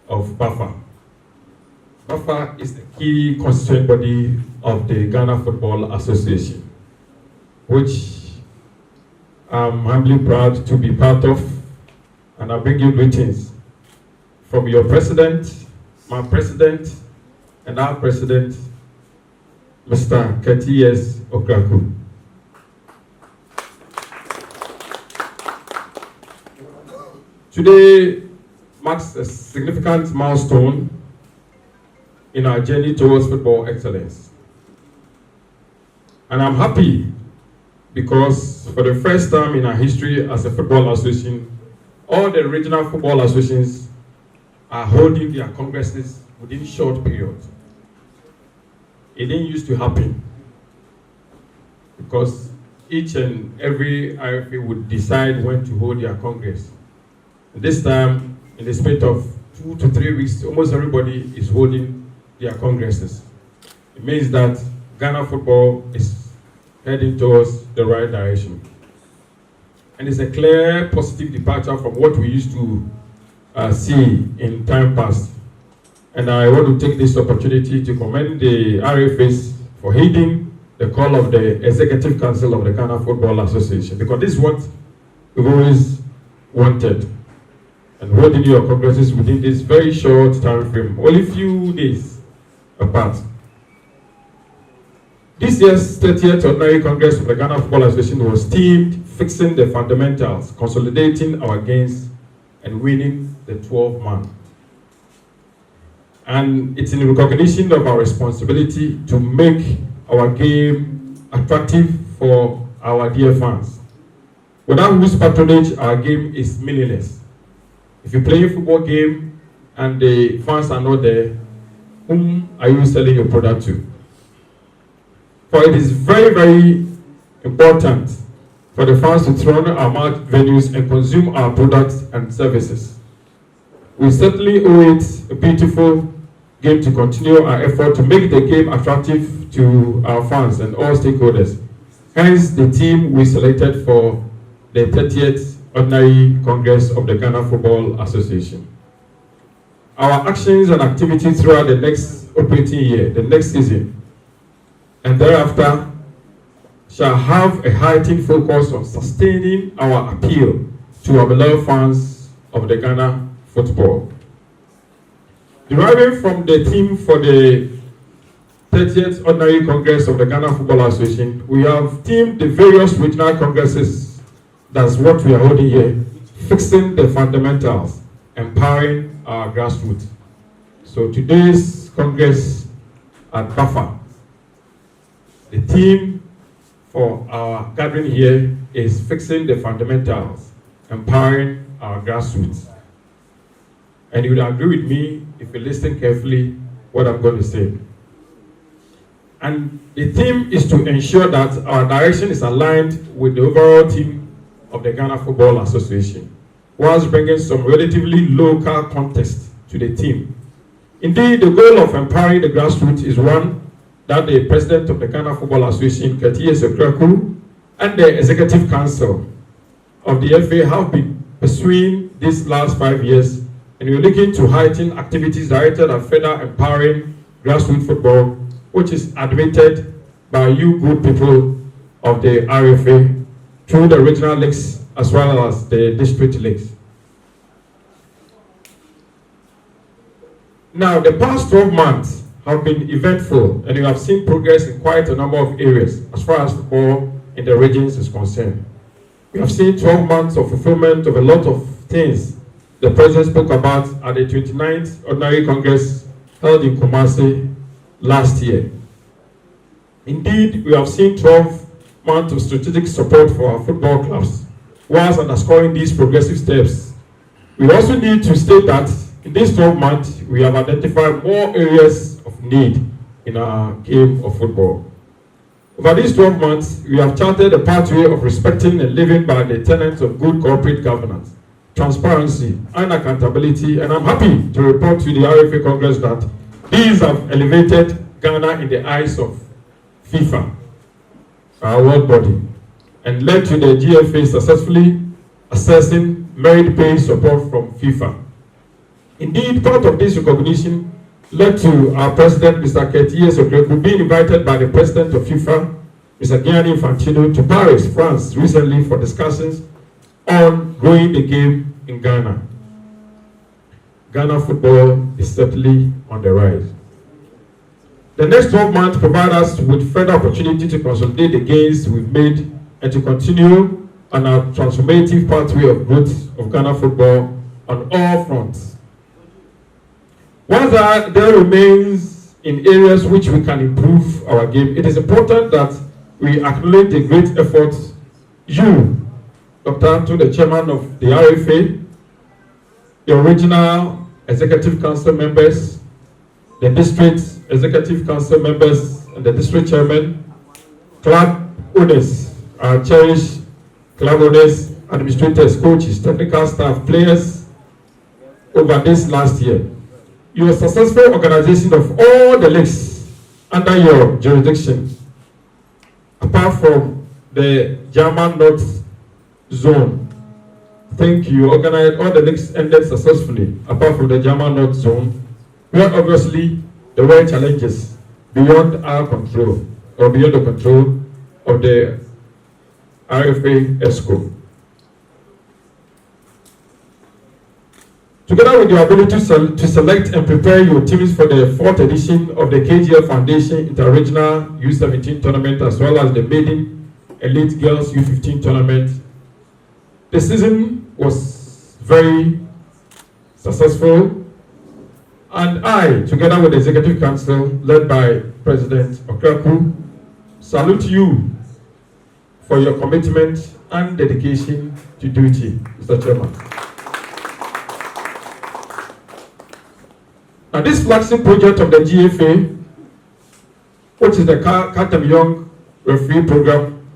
of BAFA. BAFA is the key constituent body of the Ghana Football Association, which I'm humbly proud to be part of, and I bring you greetings from your president, my president, and our president, Mr. Acheampong. Today marks a significant milestone in our journey towards football excellence. And I'm happy because for the first time in our history as a football association, all the regional football associations are holding their congresses within short periods. It didn't used to happen because each and every IFA would decide when to hold their congress. This time, in the space of 2 to 3 weeks, almost everybody is holding their congresses. It means that Ghana football is heading towards the right direction. And it's a clear positive departure from what we used to see in time past. And I want to take this opportunity to commend the RFAs for heeding the call of the Executive Council of the Ghana Football Association, because this is what we've always wanted. And holding your congresses within this very short time frame, only few days apart. This year's 30th Ordinary Congress of the Ghana Football Association was themed Fixing the Fundamentals, Consolidating Our Gains and Winning the 12-Man. And it's in recognition of our responsibility to make our game attractive for our dear fans. Without whose patronage, our game is meaningless. If you play a football game and the fans are not there, whom are you selling your product to? For it is very, very important for the fans to throng our match venues and consume our products and services. We certainly owe it a beautiful game to continue our effort to make the game attractive to our fans and all stakeholders. Hence, the team we selected for the 30th Ordinary Congress of the Ghana Football Association. Our actions and activities throughout the next operating year, the next season, and thereafter shall have a heightened focus on sustaining our appeal to our beloved fans of the Ghana football. Deriving from the theme for the 30th Ordinary Congress of the Ghana Football Association, we have themed the various regional congresses. That's what we are holding here, Fixing the Fundamentals, Empowering our Grassroots. So today's Congress at BAFA, the theme for our gathering here is Fixing the Fundamentals, Empowering our Grassroots. And you would agree with me if you listen carefully what I'm going to say. And the theme is to ensure that our direction is aligned with the overall theme of the Ghana Football Association, whilst bringing some relatively local context to the theme. Indeed, the goal of empowering the grassroots is one that the President of the Ghana Football Association, Acheampong, and the Executive Council of the FA have been pursuing these last 5 years, and we're looking to heighten activities directed at further empowering grassroots football, which is admitted by you good people of the RFA through the regional leagues as well as the district leagues. Now, the past 12 months have been eventful, and you have seen progress in quite a number of areas as far as football in the regions is concerned. We have seen 12 months of fulfillment of a lot of things the President spoke about at the 29th Ordinary Congress held in Kumasi last year. Indeed, we have seen 12 months of strategic support for our football clubs. Whilst underscoring these progressive steps, we also need to state that in these 12 months, we have identified more areas of need in our game of football. Over these 12 months, we have charted a pathway of respecting and living by the tenets of good corporate governance, transparency, and accountability, and I'm happy to report to the RFA Congress that these have elevated Ghana in the eyes of FIFA, our world body, and led to the GFA successfully assessing merit-based support from FIFA. Indeed, part of this recognition led to our president, Mr. Acheampong, being invited by the president of FIFA, Mr. Gianni Infantino, to Paris, France, recently for discussions on growing the game in Ghana. Ghana football is certainly on the rise. The next 12 months provide us with further opportunity to consolidate the gains we've made and to continue on our transformative pathway of growth of Ghana football on all fronts. While there remains in areas which we can improve our game, it is important that we acknowledge the great efforts you, Dr. Anto, the chairman of the RFA, the original executive council members, the district executive council members, and the district chairman, club owners, our cherished club owners, administrators, coaches, technical staff, players over this last year. Your successful organization of all the leagues under your jurisdiction, apart from the German North Zone. Thank you. Organized all the leagues ended successfully, apart from the German North Zone, where obviously there were challenges beyond our control, or beyond the control of the RFA Exco. Together with your ability to select and prepare your teams for the 4th edition of the KGL Foundation Inter-Regional U17 tournament, as well as the Maiden Elite Girls U15 tournament, the season was very successful, and I, together with the Executive Council led by President Acheampong, salute you for your commitment and dedication to duty, Mr. Chairman. Now, this flagship project of the GFA, which is the Katam Young referee program,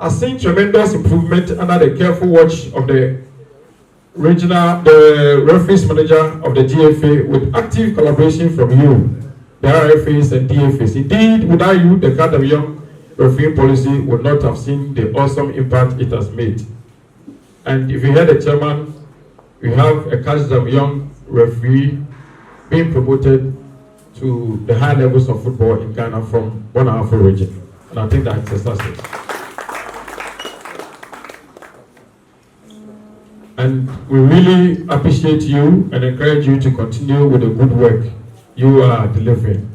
has seen tremendous improvement under the careful watch of the referees manager of the GFA, with active collaboration from you, the RFAs and DFAs. Indeed, without you, the Katam Young referee policy would not have seen the awesome impact it has made. And if you hear the chairman, we have a Katam Young referee being promoted to the high levels of football in Ghana from Bonafo region. And I think that's a success. And we really appreciate you and encourage you to continue with the good work you are delivering.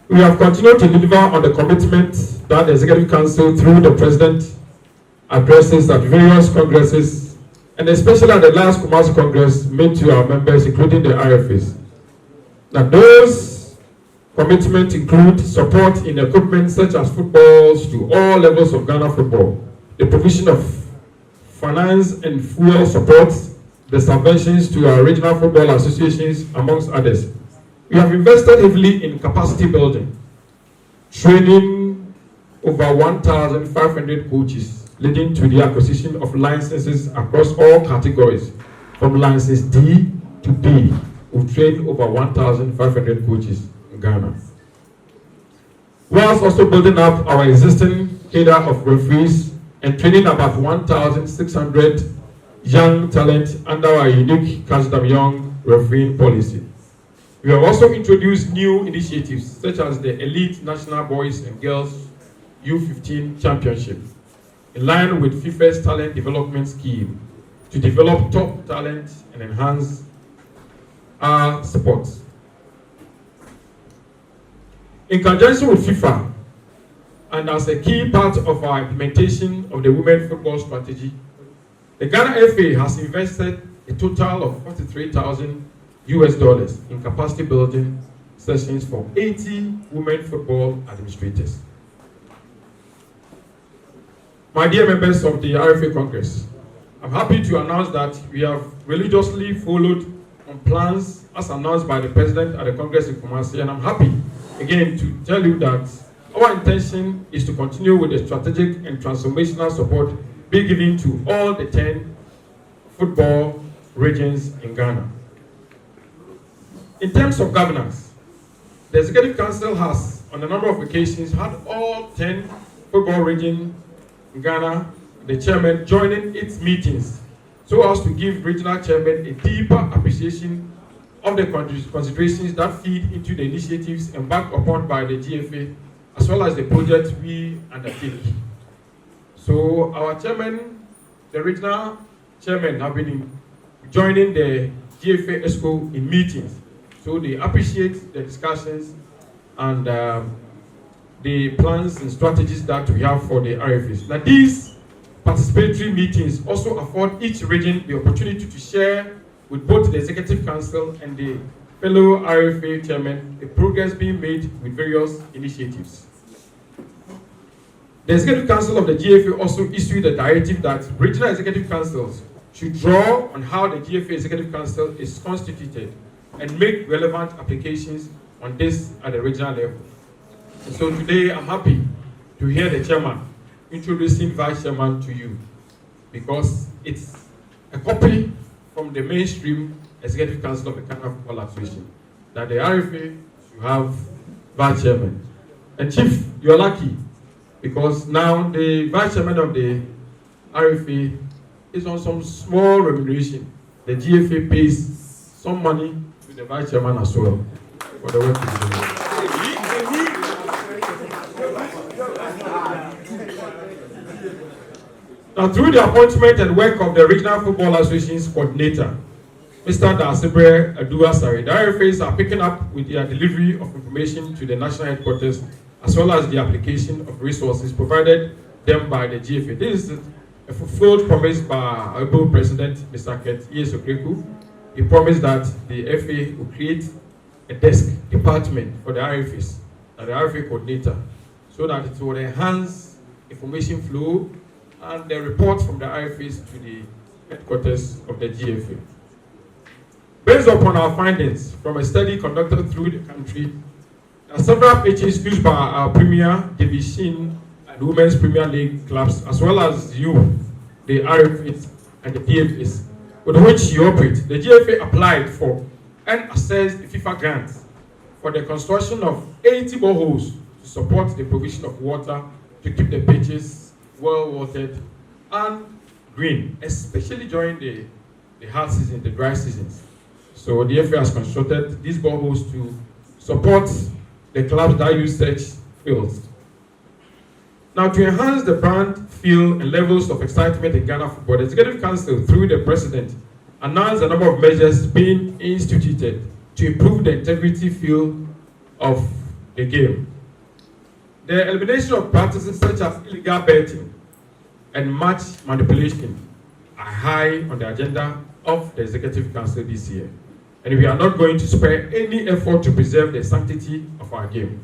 We have continued to deliver on the commitment that the Executive Council, through the President, addresses at various congresses, and especially at the last Kumasi Congress, made to our members, including the RFAs. Now, those commitments include support in equipment such as footballs to all levels of Ghana football, the provision of finance and fuel support, the subventions to our regional football associations, amongst others. We have invested heavily in capacity building, training over 1,500 coaches, leading to the acquisition of licenses across all categories, from license D to B. We've trained over 1,500 coaches in Ghana. Whilst also building up our existing cadre of referees and training about 1,600 young talent under our unique Katam Young refereeing policy. We have also introduced new initiatives such as the Elite National Boys and Girls U15 Championship, in line with FIFA's talent development scheme to develop top talent and enhance our support. In conjunction with FIFA, and as a key part of our implementation of the women's football strategy, the Ghana FA has invested a total of $43,000 in capacity building sessions for 80 women football administrators. My dear members of the RFA Congress, I'm happy to announce that we have religiously followed on plans as announced by the President at the Congress in Kumasi, and I'm happy again to tell you that our intention is to continue with the strategic and transformational support being given to all the 10 football regions in Ghana. In terms of governance, the Executive Council has, on a number of occasions, had all 10 football regions in Ghana, the chairman, joining its meetings so as to give regional chairman a deeper appreciation of the considerations that feed into the initiatives embarked upon by the GFA, as well as the projects we undertake. So our chairman, the regional chairman, have been joining the GFA Exco in meetings. So they appreciate the discussions and the plans and strategies that we have for the RFAs. Now these participatory meetings also afford each region the opportunity to share with both the Executive Council and the fellow RFA chairman the progress being made with various initiatives. The Executive Council of the GFA also issued a directive that regional executive councils should draw on how the GFA Executive Council is constituted and make relevant applications on this at the regional level. And so today I'm happy to hear the chairman introducing vice chairman to you, because it's a copy from the mainstream Executive Council of the Ghana Football Association that the RFA should have vice chairman. And Chief, you're lucky, because now the vice chairman of the RFA is on some small remuneration. The GFA pays some money to the vice chairman as well for the work to be done. Now, through the appointment and work of the Regional Football Association's coordinator, Mr. Dasibre Aduasari, the RFAs are picking up with their delivery of information to the national headquarters, as well as the application of resources provided them by the GFA. This is a fulfilled promise by our able President, Mr. Ket Yesu. He promised that the FA will create a desk department for the RFAs, the RFA coordinator, so that it will enhance information flow and the reports from the RFAs to the headquarters of the GFA. Based upon our findings from a study conducted through the country, there are several pitches used by our Premier Division and Women's Premier League clubs, as well as you, the RFAs and the PFAs, with which you operate. The GFA applied for and assessed the FIFA grant for the construction of 80 boreholes to support the provision of water to keep the pitches well watered and green, especially during the hard season, the dry seasons. So the FA has constructed these boreholes to support the clubs that use such fields. Now, to enhance the brand, feel, and levels of excitement in Ghana football, the Executive Council, through the President, announced a number of measures being instituted to improve the integrity feel of the game. The elimination of practices such as illegal betting and match manipulation are high on the agenda of the Executive Council this year, and we are not going to spare any effort to preserve the sanctity of our game.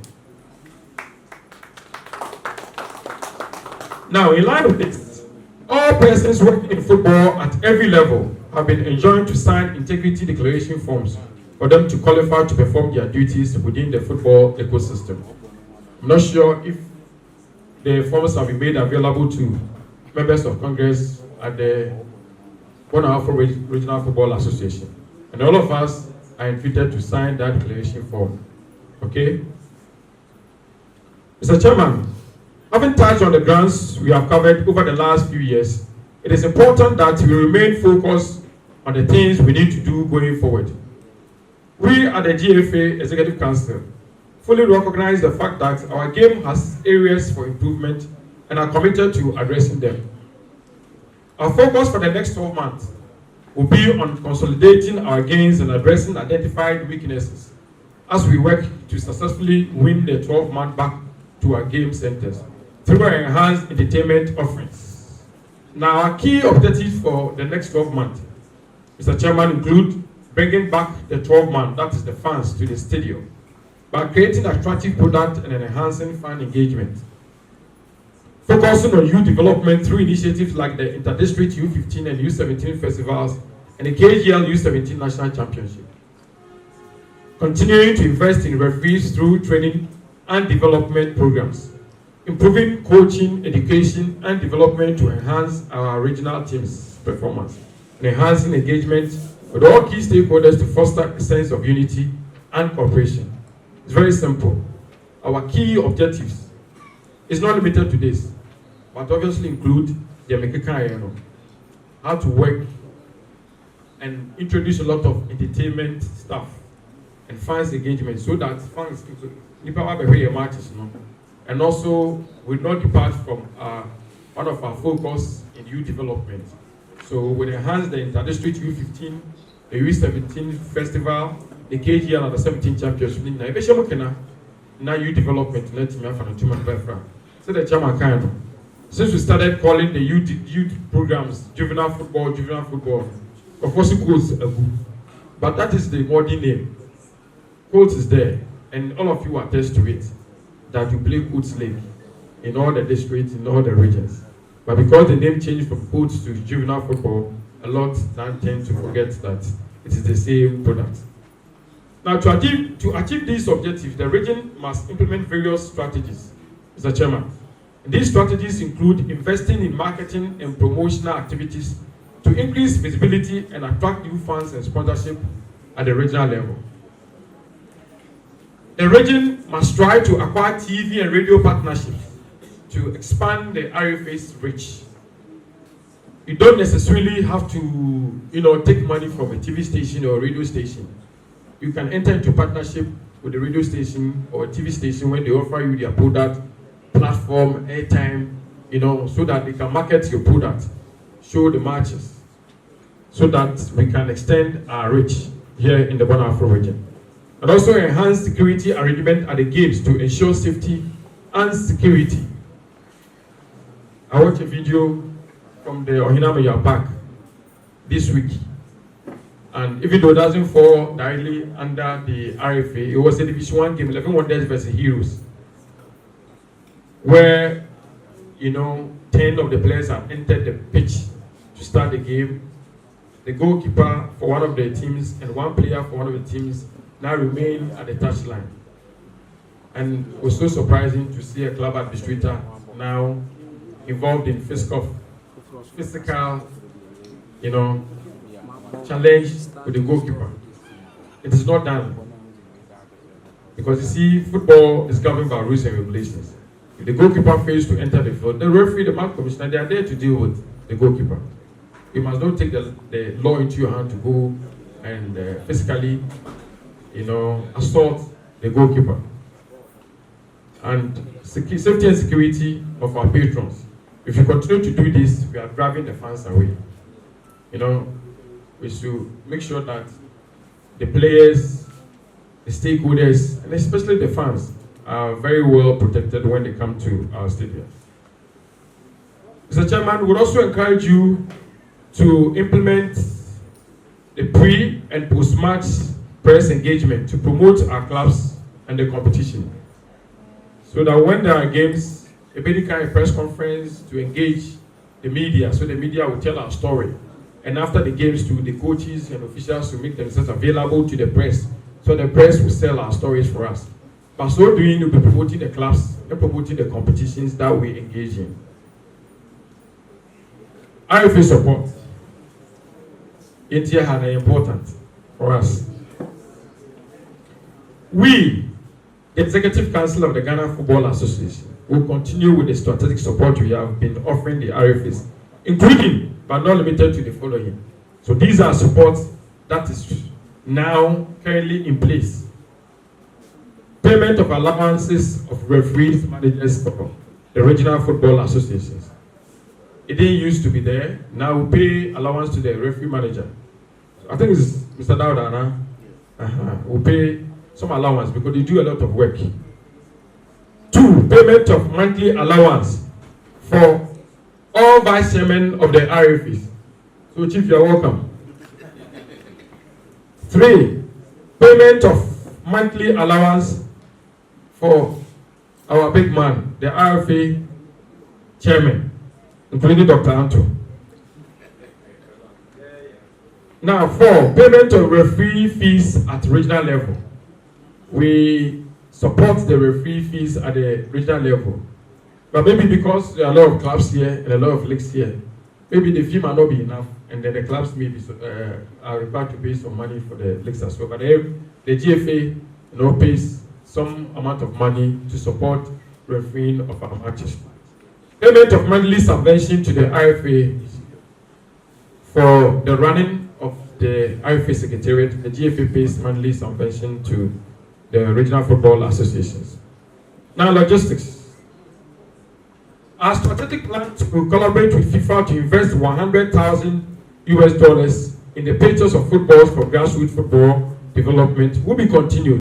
Now, in line with this, all persons working in football at every level have been enjoined to sign integrity declaration forms for them to qualify to perform their duties within the football ecosystem. I'm not sure if the forms have been made available to members of Congress at the Afro Regional Football Association. And all of us are invited to sign that declaration form. Okay? Mr. Chairman, having touched on the grounds we have covered over the last few years, it is important that we remain focused on the things we need to do going forward. We at the GFA Executive Council fully recognize the fact that our game has areas for improvement and are committed to addressing them. Our focus for the next 12 months will be on consolidating our gains and addressing identified weaknesses as we work to successfully win the 12-month back to our game centers through our enhanced entertainment offerings. Now, our key objectives for the next 12 months, Mr. Chairman, include bringing back the 12-month, that is the fans, to the stadium, by creating attractive product and enhancing fan engagement. Focusing on youth development through initiatives like the Inter-District U15 and U17 festivals and the KGL U17 National Championship. Continuing to invest in referees through training and development programs. Improving coaching, education, and development to enhance our regional teams' performance. And enhancing engagement with all key stakeholders to foster a sense of unity and cooperation. It's very simple. Our key objectives is not limited to this, but obviously include the how to work and introduce a lot of entertainment stuff and fans engagement so that fans people have a matches, and also will not depart from one of our focus in youth development. So we enhance the Inter-District U15, the U17 festival, the KGL and the 17 championship. Now youth development, let me have so the chairman can. Since we started calling the youth programs juvenile football, of course it goes, but that is the modern name. Coach is there, and all of you attest to it that you play Coach League in all the districts, in all the regions. But because the name changed from Coach to juvenile football, a lot now tend to forget that it is the same product. Now, to achieve these objectives, the region must implement various strategies, Mr. Chairman. And these strategies include investing in marketing and promotional activities to increase visibility and attract new funds and sponsorship at the regional level. The region must strive to acquire TV and radio partnerships to expand the RFA's reach. You don't necessarily have to, take money from a TV station or a radio station. You can enter into partnership with the radio station or a TV station when they offer you their product, platform, airtime, so that they can market your product, show the matches, so that we can extend our reach here in the Borno Afro region. And also enhance security arrangement at the games to ensure safety and security. I watched a video from the Ohinamaya Park this week. And even though it doesn't fall directly under the RFA, it was a Division 1 game, 11 Wonders versus Heroes, where, 10 of the players have entered the pitch to start the game. The goalkeeper for one of the teams and one player for one of the teams now remain at the touchline. And it was so surprising to see a club administrator now involved in physical, challenge with the goalkeeper. It is not done. Because you see, football is governed by rules and regulations. If the goalkeeper fails to enter the field, the referee, the match commissioner, they are there to deal with the goalkeeper. You must not take the law into your hand to go and physically, assault the goalkeeper. And safety and security of our patrons. If you continue to do this, we are driving the fans away. We should make sure that the players, the stakeholders, and especially the fans are very well protected when they come to our stadium. Mr. Chairman, we would also encourage you to implement the pre- and post-match press engagement to promote our clubs and the competition. So that when there are games, a big kind of press conference to engage the media, so the media will tell our story. And after the games, to the coaches and officials to make themselves available to the press, so the press will sell our stories for us. By so doing, we'll be promoting the clubs and promoting the competitions that we engage in. RFA support. It's important for us. We, the Executive Council of the Ghana Football Association, will continue with the strategic support we have been offering the RFAs, including but not limited to the following. So these are supports that is now currently in place. Payment of allowances of referees, managers for the regional football associations. It didn't used to be there. Now we pay allowance to the referee manager. I think it's Mr. Dauda. We pay some allowance because they do a lot of work. 2, payment of monthly allowance for all vice chairmen of the RFEs. So Chief, you're welcome. 3, payment of monthly allowance for our big man, the RFA chairman, including Dr. Anto. Now, 4, payment of referee fees at regional level. We support the referee fees at the regional level. But maybe because there are a lot of clubs here and a lot of leagues here, maybe the fee might not be enough, and then the clubs may be are required to pay some money for the leagues as well. But the GFA, pays some amount of money to support refereeing of our matches. Payment of monthly subvention to the RFA for the running of the IFA Secretariat, the GFA pays monthly subvention to the regional football associations. Now, logistics. Our strategic plan to collaborate with FIFA to invest $100,000 in the purchase of footballs for grassroots football development will be continued.